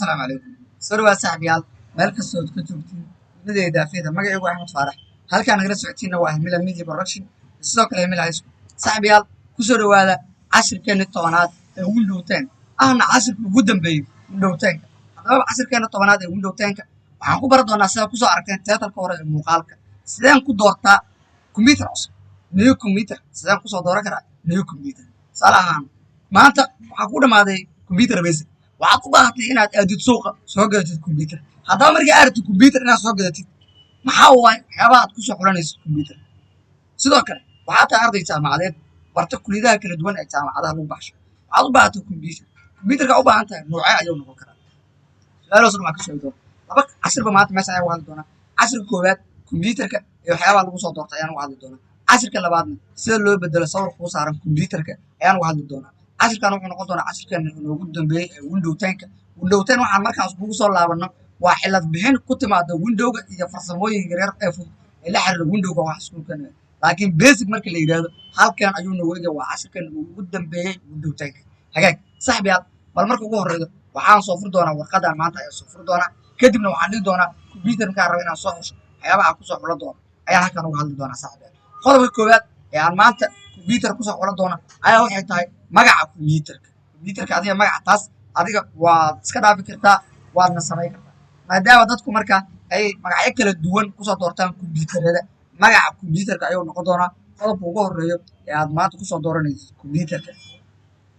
السلام عليكم سوري صاحبيال meel kasta oo ka joogtiin midayda afeeda magacaygu Axmed Faarax halkaan nagala socotiina waa Himila Media Production sidoo kale Himila High School صاحبيال ku soo dhawaada casharkeena 10aad ee Windows 10 ahna casharka ugu dambeeyay Windows 10 hadaba casharkeena 10aad ee Windows 10 waxaan ku baran doonaa sida ku soo aragteen title-ka hore ee muuqaalka sideen ku doortaa computer cusub new computer sideen ku soo dooran karaa new computer salaam maanta waxaa ku dhamaaday computer basic waxaad u baahatay inaad aadid suuqa soo gadatid computer haddaba markii aad rabtid computer inaad soo gadatid maxaa waay waxyaabaha aad ku soo xulanaysid computer sidoo kale waxaad tahay arday jaamacadeed barta kulliyadaha kala duwan ee jaamacadaha lagu baxsho waxaad u baahatay computerka u baahan tahay noocee ayuu noqon karaa su'aalahaas waxaan ka sheegi doonaa laba casharba maanta meesha ayaan uga hadli doonaa casharka koowaad computerka iyo waxyaabaha lagu soo doortay ayaan uga hadli doonaa casharka labaadna sida loo bedelo sawir kuu saaran computerka ayaan uga hadli doonaa casharkan wuxuu noqon doonaa casharkeena inoogu dambeeyay ee Windows 10 Windows 10 waxaan markaas kugu soo laabano waa xilad bixin ku timaada Windowga iyo farsamooyin yaryar ee fudud ee la xiriira Windowga wax isku kan laakiin basic marka la yiraahdo halkan ayuu noogu eegay waa casharkeena ugu dambeeyay Windows 10 hagaag saaxiibayaal bal marka ugu horreeyo waxaan soo fur doonaa warqadan maanta ayaan soo fur doonaa kadibna waxaan dhigi doonaa computerka rabo inaan soo xusho waxyaabaha ku soo xulan doono ayaan halkan uga hadli doonaa saaxiibayaal qodobka koowaad ee aan maanta computer ku soo xulan doona ayaa waxay tahay magaca computerka adiga magaca taas adiga waad iska dhaafi kartaa waadna samayn kartaa maadaama dadku marka ay magacyo kala duwan ku soo doortaan computerada magaca computerka ayuu noqon doonaa qodobka ugu horreeyo ee aad maanta ku soo dooranaysid computerka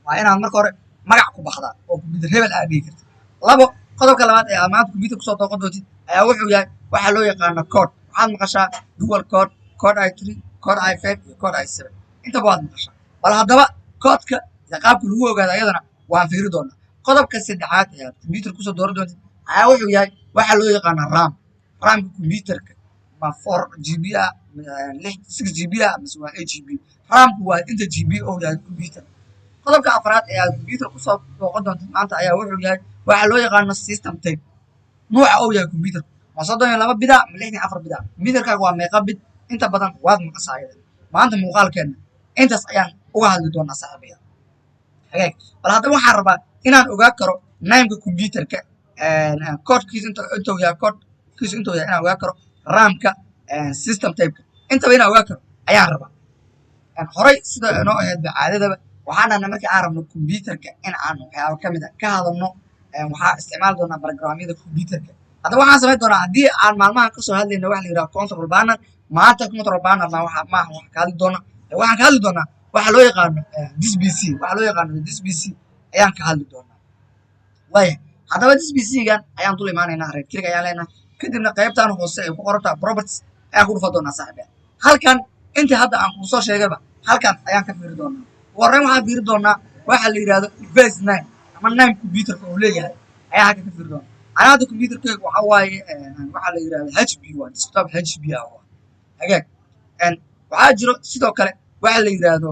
waa inaad marka hore magac ku baxdaa oo computer hebel aad dhigi kartid labo qodobka labaad ee aad maanta computer ku soo dooran doontid ayaa wuxuu yahay waxa loo yaqaano code waxaad maqashaa dual code code i3 code i5 iyo code i7 inta baad maqashaa bal haddaba codeka iyo qaabka lagu ogaado ayadana waan fiiri doonaa qodobka saddexaad ee aad computer ku soo dooran doontid ayaa wuxuu yahay waxa loo yaqaano ramka computerka ma 4GB ah 6GB ah mise waa 8GB ramku waa inta GB oo yahay computer qodobka afraad ee aad computer ku soo dooran doontid maanta ayaa wuxuu yahay waxa loo yaqaano system type nooca uu yahay computer ma 32 bida ma 64 bida computerkaaga waa meeqa bid inta badan waad maqasayeen maanta muuqaalkeena intaas ayaan uga hadli doonaa saaxiibayaal hagaag bal hadda waxaan rabaa inaan ogaa karo nameka computerka codekiisa intuu yahay codekiisa intuu yahay inaan ogaa karo ramka system typeka intaba inaan ogaa karo ayaan rabaa horey sida inoo ahayd caadadaba waxaan markii aan rabno computerka in aan waxyaabo ka mid ah ka hadalno waxaa isticmaali doonaa programyada computerka hadda waxaan samayn doonaa haddii aan maalmahan ka soo hadlayna waxa la yidhaha control panel maanta control panel maaha wax ka hadli doona waxaan ka hadli doonaa waxa loo yaqaano this PC waxa loo yaqaano this PC ayaan ka hadli doonaa waaya haddaba this PC-gan ayaan dul imaanaynaa right click ayaan leenahay kadibna qaybtan hoose ay ku qorantaa properties ayaan ku dhufan doonaa saaxiibayaal halkan intii hadda aan kuu soo sheegayba halkan ayaan ka fiiri doonaa horreyn waxaan fiiri doonaa waxa la yidhaahdo device name ama name computerka uu leeyahay ayaan halkan ka fiiri doonaa anaa hadda computerkayga waxa waaye waxa la yidhaahdo HP waa desktop HP ah waa hagaag waxaa jiro sidoo kale waxa la yiraahdo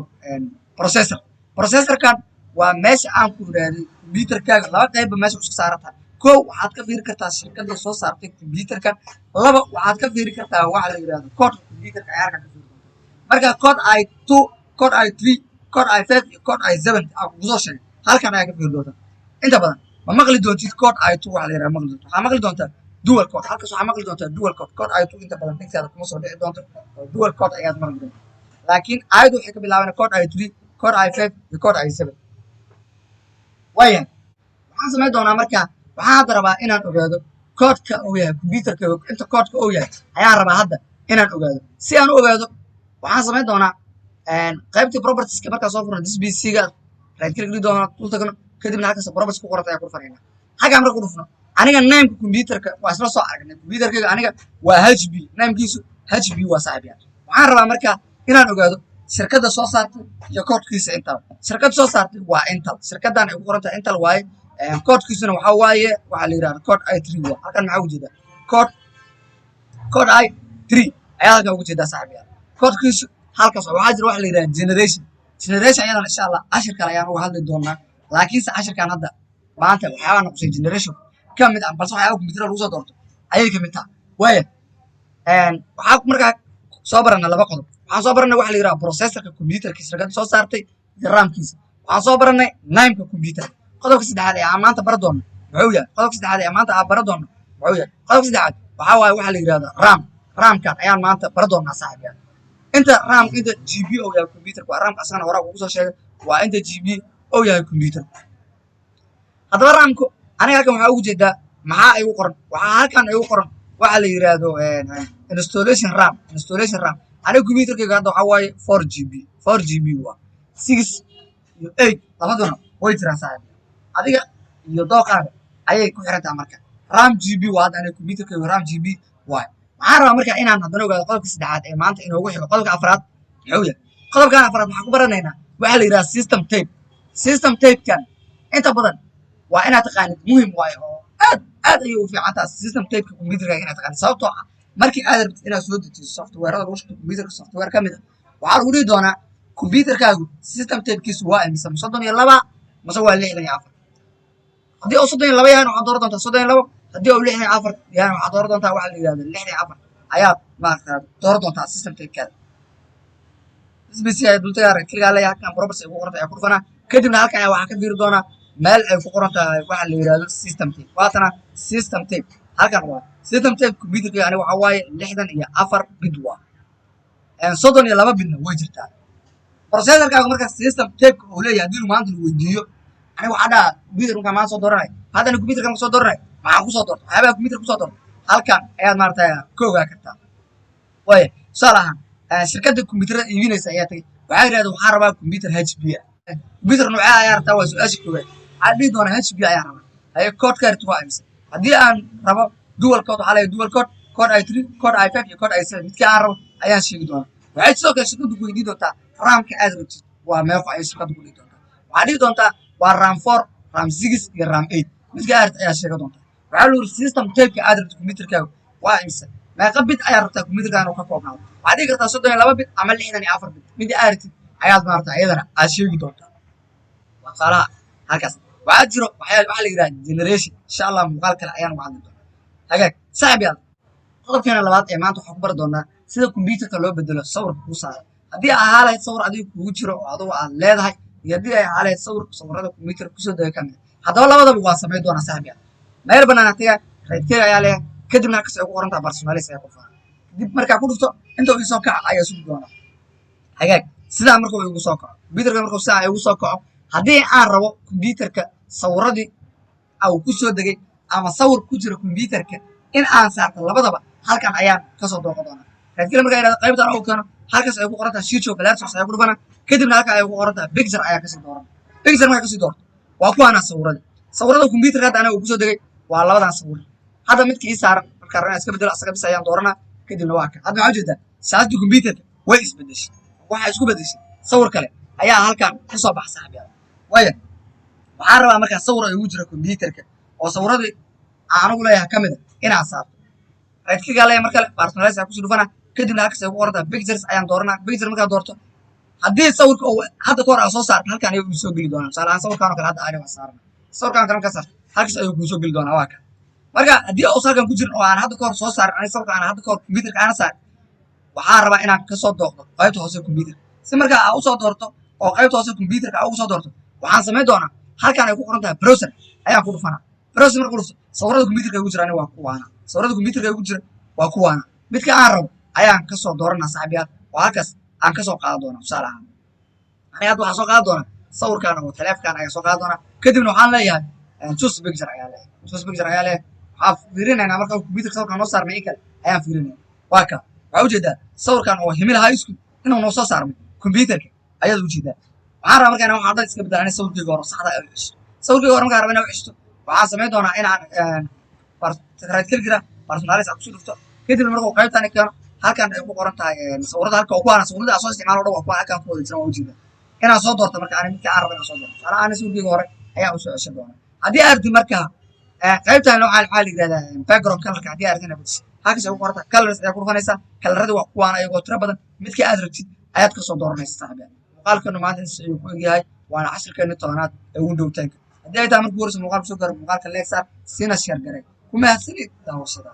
processorkan waa meesha aan ku yiraahday computerkaaga laba qayb meesha isku saarata koow waxaad ka fiiri kartaa shirkadda soo saartay computerkan laba waxaad ka fiiri kartaa waxa la yiraahdo code computerka ayarka ka fiiri marka code i2 code i3 code i5 iyo code i7 aan ku soo sheegay halkan ayaa ka fiiri doontaa inta badan ma maqli doontid code i2 waxa la yiraahdo maqli doontaa waxaa maqli doontaa dual code halkaas waxaa maqli doontaa dual code code i2 inta badan dhigtaada kuma soo dhici doonto dual code ayaad maqli doontaa laakiin ayadu waxay ka bilaabaan code i3 code i5 iyo code i7 waaya waxaan samayn doonaa marka waxaan hadda rabaa inaan ogaado codeka uu yahay computerka inta codeka uu yahay ayaan rabaa hadda inaan ogaado si aan u ogaado waxaan samayn doonaa qaybtii propertieska markaa soo furno this PC-ga right click dhigi doonaa dul tagno kadibna halkaas properties ku qoranta ayaa ku dhufanayna xaggaan marka ku dhufno aniga nameka computerka waa isla soo aragnay computerkayga aniga waa HP namekiisu HP waa saaxiibayaal waxaan rabaa marka inaan ogaado shirkadda soo saartay iyo codekiisa intaba shirkadda soo saartay waa Intel shirkaddan ay ku qoran tahay Intel waaye codekiisuna waxa waaye waxa la yiraahdo code i3 waa halkan maxaa ugu jeedaa code i3 ayaa halkan ugu jeedaa saaxiibayaal codekiisu halkaas waxaa jira waxa la yiraahdo generation ayadan insha Allah cashir kale ayaan uga hadli doonaa laakiinse cashirkan hadda maanta waxyaabaa noqosay generation ka mid ah balse waxyaaba computer lagu soo doorto ayay ka mid tahay waaya waxaa markaa soo barana laba qodob waxaan soo baranay waxa la yiraahdo processorka computerka shirkadda soo saartay iyo ramkiisa waxaan soo baranay nameka computerka qodobka saddexaad ee aan maanta bar doono wuxuu yahay qodobka saddexaad ee maanta aan bara doono wuxuu yahay qodobka saddexaad waxaa waaye waxaa la yidhahdaa raamkan ayaan maanta bara doonaa saaxiibyaal inta gb oo yahay computerka waa raamka asagana horaa kugu soo sheegay waa inta gb oo yahay computerka haddaba raamku aniga halkan waxaa ugu jeedaa maxaa igu qoran waxaa halkan igu qoran waxaa la yidhaahdo installation ram aniga computerkayga hadda waxaa waaye 4gb waa 6 iyo 8 labaduna way jiraan saaxiib adiga iyo dooqaaga ayay ku xirantaha marka ram gb waa hadda aniga computerkayga ram gb waay waxaan rabaa marka inaan haddana ogaado qodobka saddexaad ee maanta inoogu xigo qodobka afraad muxuu yahay qodobkan afraad waxaan ku baranaynaa waxaa la yidhaha system tapekan inta badan waa inaad taqaanid muhim waayo oo aad ayay u fiican tahay system tapeka computerkaaga inaad taqaanid sababtoo ah markii aad rabtid inaad soo dejiso softwareada lagu shaqeeyo computerka software ka mid ah waxaa lagu dhihi doonaa computerkaagu system tapekiisu waa imisa 32 mase waa 64 haddii uu 32 yahayna waxaad dooran doontaa 32 haddii uu 64 yahayna waxaad dooran doontaa waxa la yidhahdo 64 ayaad maaragtaa dooran doontaa system tapekaada sbc ay dultagaa keligaa leeyahay halkan property ay ku qoranta ayaa ku dhufanaa kadibna halkan ayaa waxaa ka fiiri doonaa meel ay ku qoran tahay waxa la yidhahdo system tape waatana system tape halkan waa system tape computerkayga aniga waxaa waaye 64 bit waa 32 bitna way jirtaa processorkaaga marka system tapeka uu leeyahay haddii maanta la weydiiyo aniga waxaa dhaha computer markaa maanta soo dooranay haddana computerka marka soo dooranay maxaa kusoo doorta waxyaabaha computer kusoo doorta halkan ayaad maaragtay ka ogaa kartaa waaya tusaale ahaan shirkadda computerada iibinaysa ayaa tagay waxaa yidhahda waxaa rabaa computer hp computer noocee ayaa rabtaa waa su-aasha koowaad waxaa dhihi doonaa hp ayaa rabaa haye koodka rabta waa imisa haddii aan rabo dual code waxaa leeyahay dual code i3 code i5 iyo code i7 midkii aan rabo ayaan sheegi doonaa waxay sidoo kale shirkaddu ku weydiin doontaa raamka aad rabtid waa meeqa ayay shirkaddu ku dhihi doontaa waxaa dhihi doontaa waa ram 4 ram 6 iyo ram 8 midkii aad rabtid ayaa sheegi doontaa waxaa la yidhi system tapeka aad rabtid computerkaaga waa imisa meeqa bit ayaa rabtaa computerkaaga inuu ka koobnaado waxaad dhihi kartaa 32 bit ama 64 bit midii aad rabtid ayaad maaragtaa iyadana aad sheegi doontaa waa qaalaha halkaas waxaa jiro waxaa la yidhaha generation insha allah muuqaal kale ayaan uga hadli doonaa hagaag saaxib yaal qodobkeena labaad ee maanta waxaan ku bari doonaa sida computerka loo bedelo sawirka kuu saaran haddii ahaa lahayd sawir adiga kugu jiro oo adugu aad leedahay iyo haddii ay ahaa lahayd sawirada computerka kusoo dega ka mid haddaba labadaba waa samayn doonaa saaxib yaal meel banaana tagaa raydkeega ayaa leeyahay kadibna halkaas ay ku qoran tahay barsonalis ayaa ku furan kadib markaa ku dhufto inta uu soo kaco ayaa sugi doonaa hagaag sidaa marka uu igu soo kaco computerka markuu sidaa igu soo kaco haddii aan rabo computerka sawiradii uu ku soo degay ama sawir ku jira computerka in aan saarto labadaba halkan ayaan kasoo dooqo doonaa raadkila markaa yidhahdo qaybtan uu keeno halkaas ay ku qoran tahay sheet of alerts ayaa ku dhufana kadibna halkan ay ku qoran tahay picture ayaa kasii dooran picture markaa kasii doorto waa kuwaana sawirada computerka hadda aniga uu kusoo degay waa labadan sawir hadda midka ii saaran markaa rabaa iska bedelo asaga bis ayaan dooranaa kadibna waa kan hadda waxaa ujeedaa shaashada computerka way isbedeshay waxaa isku bedeshay sawir kale ayaa halkan kusoo baxa saaxiibyaal waaya waxaan rabaa markaa sawir ay ugu jira computerka oo sawiradii aanigu leeyahay ka mid a inaan saarto raydkigaa leeyahay mar kale personalize ayaa kusii dhufana kadibna halkaas ay ku qorantaa pictures ayaan dooranaa picture markaa doorto haddii sawirka uu hadda kahor aa soo saarta halkan ayuu kuu soo geli doonaa tusaale ahaan sawirkaan oo kale hadda aniga saarana sawirkaan kale markaa saarta halkaas ayuu kuu soo geli doonaa waa kan marka haddii uusan halkan ku jirin oo aan hadda kahor soo saarin aniga sawirka aan hadda kahor computerka aana saarin waxaan rabaa inaan kasoo dooqdo qaybta hoose computerka si markaa aa usoo doorto oo qaybta hoose computerka aa ugu soo doorto waxaan samayn doonaa halkan ay ku qoran tahay browser ayaan ku dhufanaa browser marka dhufto sawirada computerka igu jira waa kuwaana sawirada computerka igu jira waa kuwaana midka aan rabo ayaan kasoo dooranaa saaxiibyaal oo halkaas aan kasoo qaadan doonaa tusaale ahaan aniga hadda waxaan soo qaadan doonaa sawirkan oo taleefkan ayaa soo qaadan doonaa kadibna waxaan leeyahay choose picture ayaa leeyahay waxaan fiirinaynaa marka computerka sawirkan noo saarmay in kale ayaan fiirinaya waa ka waxaa ujeedaa sawirkan oo himil high school inuu noo soo saarmay computerka ayaad ujeedaa waxaan rabaa markaa waxaan hadda iska bedelanay sawirkayga hore saxda ay u ceshto sawirkayga hore markaan raba inaan u ceshto waxaan samayn doonaa inaan raadkeligira personalis aan kusii dhufto kadibna markuu qaybtaan keeno halkan ay ku qoran tahay sawirada halka oo kuwaana sawirada aan soo isticmaalo o dhan waa kuwaan halkan ku wada jiran waa ujeedaa inaan soo doorto marka ani midka aan raba inaan soo doorto tusaale ahaan sawirkayga hore ayaan usoo ceshan doonaa haddii aad rabtid markaa qaybtaan noocaan maxaa la yidhahdaa background colorka haddii aad rabtid inaad badiso halkaas ay ku qoran tahay colors ayaa ku dhufanaysaa kalaradii waa kuwaana ayagoo tiro badan midkii aad rabtid ayaad kasoo dooranaysa saaxiibyaal muuqaalkeenu maanta intaas ayuu ku egyahay waana cashirkeeni tobanaad ee ugu dhowtaanka haddii ay tahay markuu horeysa muuqaalka soo gaaro muuqaalka leeg saar siina sheer garay ku mahadsanid daawashada